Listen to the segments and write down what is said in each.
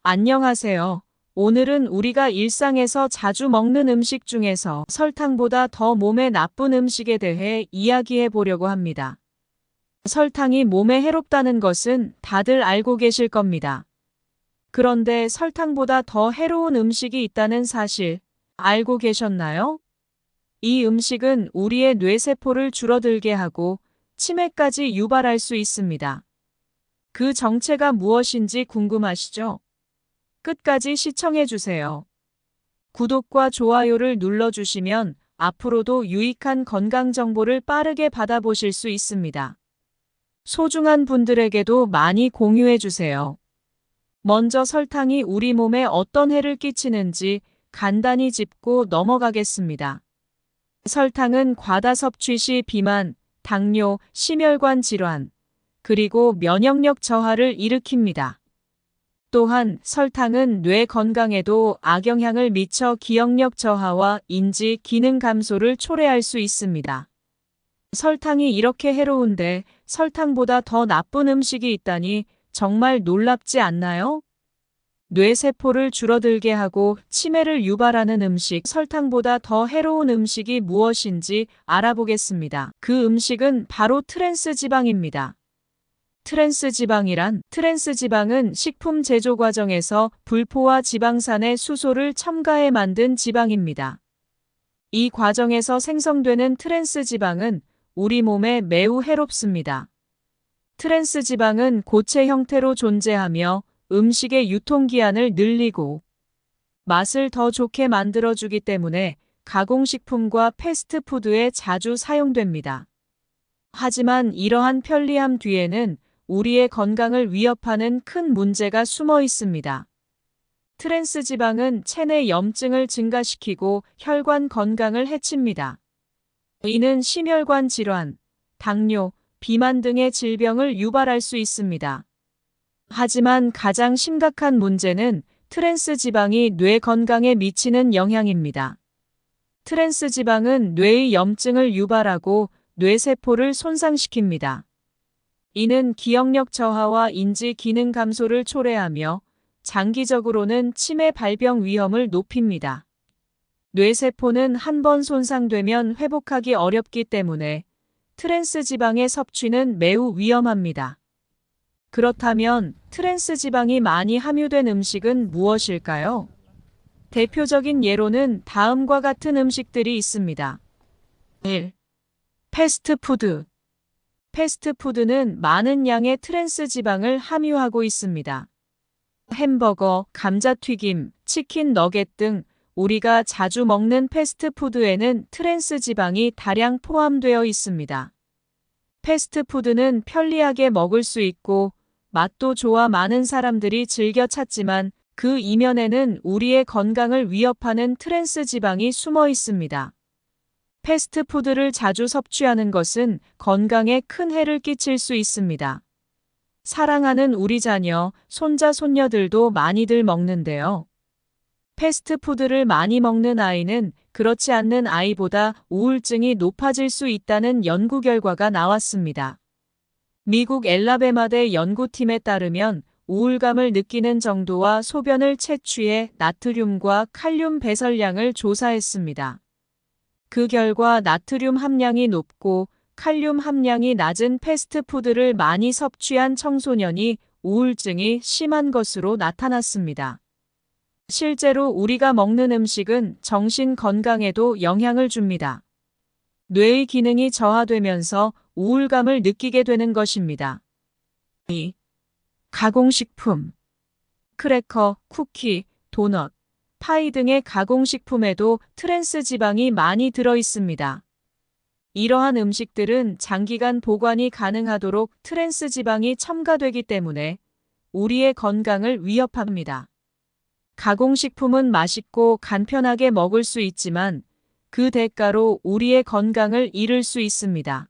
안녕하세요. 오늘은 우리가 일상에서 자주 먹는 음식 중에서 설탕보다 더 몸에 나쁜 음식에 대해 이야기해 보려고 합니다. 설탕이 몸에 해롭다는 것은 다들 알고 계실 겁니다. 그런데 설탕보다 더 해로운 음식이 있다는 사실 알고 계셨나요? 이 음식은 우리의 뇌세포를 줄어들게 하고 치매까지 유발할 수 있습니다. 그 정체가 무엇인지 궁금하시죠? 끝까지 시청해 주세요. 구독과 좋아요를 눌러주시면 앞으로도 유익한 건강 정보를 빠르게 받아보실 수 있습니다. 소중한 분들에게도 많이 공유해 주세요. 먼저 설탕이 우리 몸에 어떤 해를 끼치는지 간단히 짚고 넘어가겠습니다. 설탕은 과다 섭취 시 비만, 당뇨, 심혈관 질환, 그리고 면역력 저하를 일으킵니다. 또한 설탕은 뇌 건강에도 악영향을 미쳐 기억력 저하와 인지 기능 감소를 초래할 수 있습니다. 설탕이 이렇게 해로운데 설탕보다 더 나쁜 음식이 있다니 정말 놀랍지 않나요? 뇌세포를 줄어들게 하고 치매를 유발하는 음식, 설탕보다 더 해로운 음식이 무엇인지 알아보겠습니다. 그 음식은 바로 트랜스 지방입니다. 트랜스 지방은 식품 제조 과정에서 불포화 지방산의 수소를 첨가해 만든 지방입니다. 이 과정에서 생성되는 트랜스 지방은 우리 몸에 매우 해롭습니다. 트랜스 지방은 고체 형태로 존재하며 음식의 유통기한을 늘리고 맛을 더 좋게 만들어주기 때문에 가공식품과 패스트푸드에 자주 사용됩니다. 하지만 이러한 편리함 뒤에는 우리의 건강을 위협하는 큰 문제가 숨어 있습니다. 트랜스 지방은 체내 염증을 증가시키고 혈관 건강을 해칩니다. 이는 심혈관 질환, 당뇨, 비만 등의 질병을 유발할 수 있습니다. 하지만 가장 심각한 문제는 트랜스 지방이 뇌 건강에 미치는 영향입니다. 트랜스 지방은 뇌의 염증을 유발하고 뇌세포를 손상시킵니다. 이는 기억력 저하와 인지 기능 감소를 초래하며 장기적으로는 치매 발병 위험을 높입니다. 뇌세포는 한 번 손상되면 회복하기 어렵기 때문에 트랜스 지방의 섭취는 매우 위험합니다. 그렇다면 트랜스 지방이 많이 함유된 음식은 무엇일까요? 대표적인 예로는 다음과 같은 음식들이 있습니다. 1. 패스트푸드. 패스트푸드는 많은 양의 트랜스 지방을 함유하고 있습니다. 햄버거, 감자튀김, 치킨 너겟 등 우리가 자주 먹는 패스트푸드에는 트랜스 지방이 다량 포함되어 있습니다. 패스트푸드는 편리하게 먹을 수 있고 맛도 좋아 많은 사람들이 즐겨 찾지만 그 이면에는 우리의 건강을 위협하는 트랜스 지방이 숨어 있습니다. 패스트푸드를 자주 섭취하는 것은 건강에 큰 해를 끼칠 수 있습니다. 사랑하는 우리 자녀, 손자, 손녀들도 많이들 먹는데요. 패스트푸드를 많이 먹는 아이는 그렇지 않는 아이보다 우울증이 높아질 수 있다는 연구 결과가 나왔습니다. 미국 엘라베마대 연구팀에 따르면 우울감을 느끼는 정도와 소변을 채취해 나트륨과 칼륨 배설량을 조사했습니다. 그 결과 나트륨 함량이 높고 칼륨 함량이 낮은 패스트푸드를 많이 섭취한 청소년이 우울증이 심한 것으로 나타났습니다. 실제로 우리가 먹는 음식은 정신 건강에도 영향을 줍니다. 뇌의 기능이 저하되면서 우울감을 느끼게 되는 것입니다. 2. 가공식품. 크래커, 쿠키, 도넛, 파이 등의 가공식품에도 트랜스 지방이 많이 들어 있습니다. 이러한 음식들은 장기간 보관이 가능하도록 트랜스 지방이 첨가되기 때문에 우리의 건강을 위협합니다. 가공식품은 맛있고 간편하게 먹을 수 있지만 그 대가로 우리의 건강을 잃을 수 있습니다.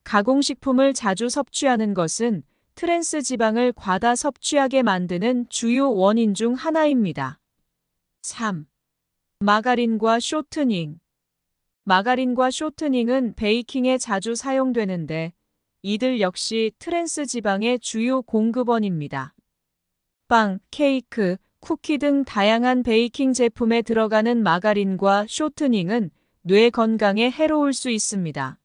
가공식품을 자주 섭취하는 것은 트랜스 지방을 과다 섭취하게 만드는 주요 원인 중 하나입니다. 3. 마가린과 쇼트닝. 마가린과 쇼트닝은 베이킹에 자주 사용되는데 이들 역시 트랜스 지방의 주요 공급원입니다. 빵, 케이크, 쿠키 등 다양한 베이킹 제품에 들어가는 마가린과 쇼트닝은 뇌 건강에 해로울 수 있습니다.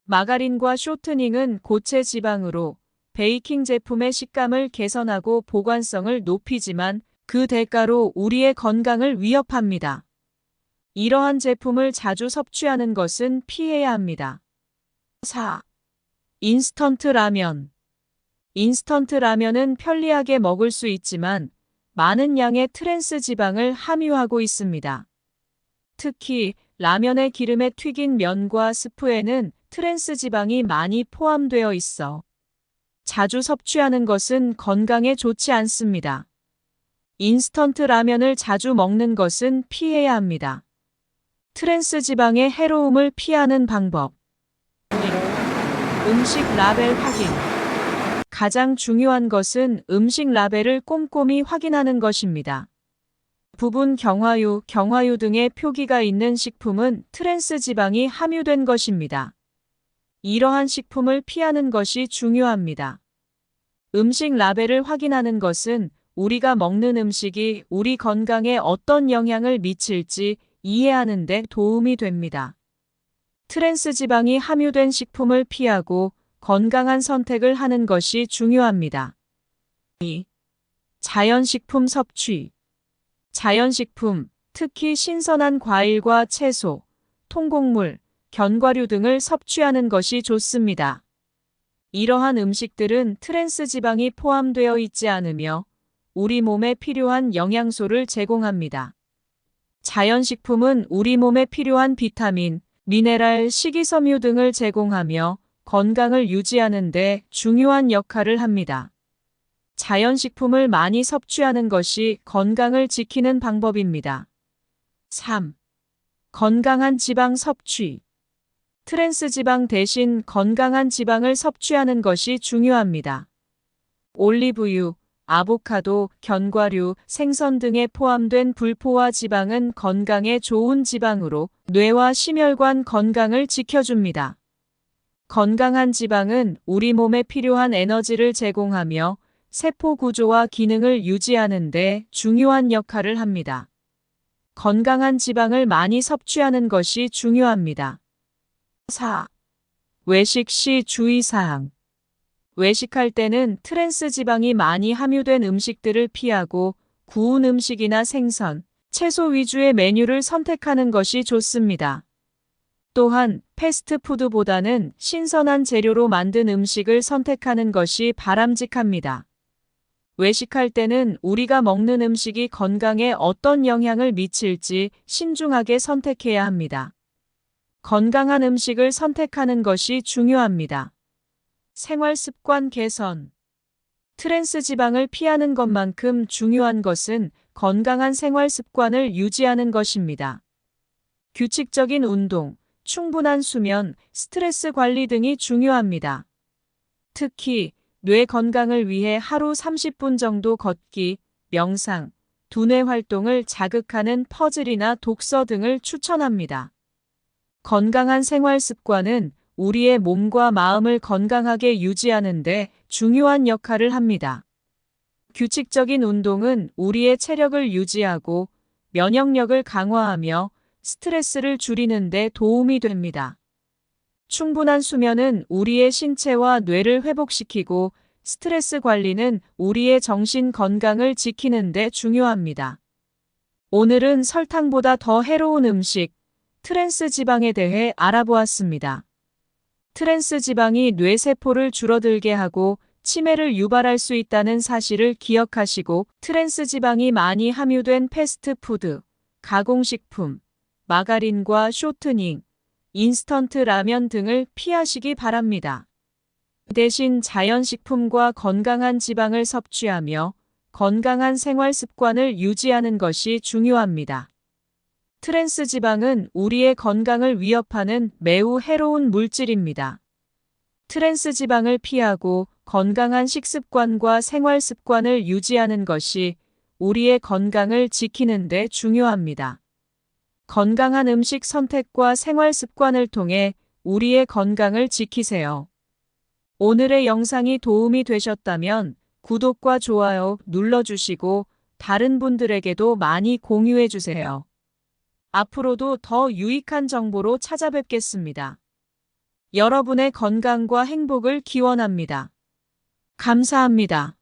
마가린과 쇼트닝은 고체 지방으로 베이킹 제품의 식감을 개선하고 보관성을 높이지만 그 대가로 우리의 건강을 위협합니다. 이러한 제품을 자주 섭취하는 것은 피해야 합니다. 4. 인스턴트 라면. 인스턴트 라면은 편리하게 먹을 수 있지만 많은 양의 트랜스 지방을 함유하고 있습니다. 특히 라면의 기름에 튀긴 면과 스프에는 트랜스 지방이 많이 포함되어 있어 자주 섭취하는 것은 건강에 좋지 않습니다. 인스턴트 라면을 자주 먹는 것은 피해야 합니다. 트랜스 지방의 해로움을 피하는 방법. 음식 라벨 확인. 가장 중요한 것은 음식 라벨을 꼼꼼히 확인하는 것입니다. 부분 경화유, 경화유 등의 표기가 있는 식품은 트랜스 지방이 함유된 것입니다. 이러한 식품을 피하는 것이 중요합니다. 음식 라벨을 확인하는 것은 우리가 먹는 음식이 우리 건강에 어떤 영향을 미칠지 이해하는 데 도움이 됩니다. 트랜스 지방이 함유된 식품을 피하고 건강한 선택을 하는 것이 중요합니다. 2. 자연식품 섭취. 자연식품, 특히 신선한 과일과 채소, 통곡물, 견과류 등을 섭취하는 것이 좋습니다. 이러한 음식들은 트랜스 지방이 포함되어 있지 않으며 우리 몸에 필요한 영양소를 제공합니다. 자연식품은 우리 몸에 필요한 비타민, 미네랄, 식이섬유 등을 제공하며 건강을 유지하는 데 중요한 역할을 합니다. 자연식품을 많이 섭취하는 것이 건강을 지키는 방법입니다. 3. 건강한 지방 섭취. 트랜스 지방 대신 건강한 지방을 섭취하는 것이 중요합니다. 올리브유, 아보카도, 견과류, 생선 등에 포함된 불포화 지방은 건강에 좋은 지방으로 뇌와 심혈관 건강을 지켜줍니다. 건강한 지방은 우리 몸에 필요한 에너지를 제공하며 세포 구조와 기능을 유지하는 데 중요한 역할을 합니다. 건강한 지방을 많이 섭취하는 것이 중요합니다. 4. 외식 시 주의사항. 외식할 때는 트랜스 지방이 많이 함유된 음식들을 피하고 구운 음식이나 생선, 채소 위주의 메뉴를 선택하는 것이 좋습니다. 또한 패스트푸드보다는 신선한 재료로 만든 음식을 선택하는 것이 바람직합니다. 외식할 때는 우리가 먹는 음식이 건강에 어떤 영향을 미칠지 신중하게 선택해야 합니다. 건강한 음식을 선택하는 것이 중요합니다. 생활 습관 개선. 트랜스 지방을 피하는 것만큼 중요한 것은 건강한 생활 습관을 유지하는 것입니다. 규칙적인 운동, 충분한 수면, 스트레스 관리 등이 중요합니다. 특히 뇌 건강을 위해 하루 30분 정도 걷기, 명상, 두뇌 활동을 자극하는 퍼즐이나 독서 등을 추천합니다. 건강한 생활 습관은 우리의 몸과 마음을 건강하게 유지하는 데 중요한 역할을 합니다. 규칙적인 운동은 우리의 체력을 유지하고 면역력을 강화하며 스트레스를 줄이는 데 도움이 됩니다. 충분한 수면은 우리의 신체와 뇌를 회복시키고 스트레스 관리는 우리의 정신 건강을 지키는 데 중요합니다. 오늘은 설탕보다 더 해로운 음식, 트랜스 지방에 대해 알아보았습니다. 트랜스 지방이 뇌세포를 줄어들게 하고 치매를 유발할 수 있다는 사실을 기억하시고 트랜스 지방이 많이 함유된 패스트푸드, 가공식품, 마가린과 쇼트닝, 인스턴트 라면 등을 피하시기 바랍니다. 대신 자연식품과 건강한 지방을 섭취하며 건강한 생활 습관을 유지하는 것이 중요합니다. 트랜스 지방은 우리의 건강을 위협하는 매우 해로운 물질입니다. 트랜스 지방을 피하고 건강한 식습관과 생활 습관을 유지하는 것이 우리의 건강을 지키는 데 중요합니다. 건강한 음식 선택과 생활 습관을 통해 우리의 건강을 지키세요. 오늘의 영상이 도움이 되셨다면 구독과 좋아요 눌러주시고 다른 분들에게도 많이 공유해주세요. 앞으로도 더 유익한 정보로 찾아뵙겠습니다. 여러분의 건강과 행복을 기원합니다. 감사합니다.